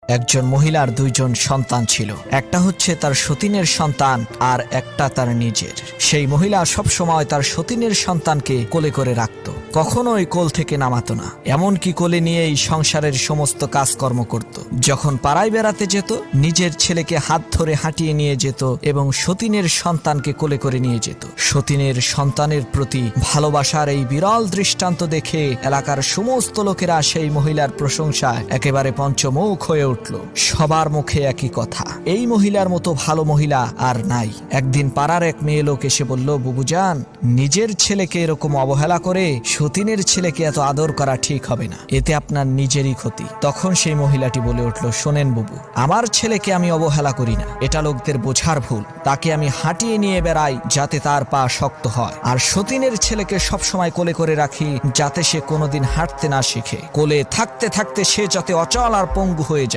একজন মহিলার দুইজন সন্তান ছিল। একটা হচ্ছে তার সতীনের সন্তান আর একটা তার নিজের। সেই মহিলা সব সময় তার সতীনের সন্তানকে কোলে করে রাখত, কখনোই কোল থেকে নামাতো না, এমনকি কোলে নিয়েই সংসারের সমস্ত কাজকর্ম করত। যখন পাড়ায় বেড়াতে যেত, নিজের ছেলেকে হাত ধরে হাঁটিয়ে নিয়ে যেত এবং সতীনের সন্তানকে কোলে করে নিয়ে যেত। সতীনের সন্তানের প্রতি ভালোবাসার এই বিরল দৃষ্টান্ত দেখে এলাকার সমস্ত লোকেরা সেই মহিলার প্রশংসায় একেবারে পঞ্চমুখ হয়ে উঠল। সবার মুখে একই কথা, এই মহিলার মতো ভালো মহিলা আর নাই। একদিন পাড়ার এক মেয়ে লোক এসে বলল, বুবুজান, নিজের ছেলেকে এরকম অবহেলা করে সতীনের ছেলেকে এত আদর করা ঠিক হবে না, এতে আপনার নিজেরই ক্ষতি। তখন সেই মহিলাটি বলে উঠল, শোনেন বুবু, আমার ছেলেকে আমি অবহেলা করি না, এটা লোকদের বোঝার ভুল। তাকে আমি হাঁটিয়ে নিয়ে বেড়াই যাতে তার পা শক্ত হয়, আর সতীনের ছেলেকে সবসময় কোলে করে রাখি যাতে সে কোনোদিন হাঁটতে না শিখে। কোলে থাকতে থাকতে সে যাতে অচল আর পঙ্গু হয়ে যায়।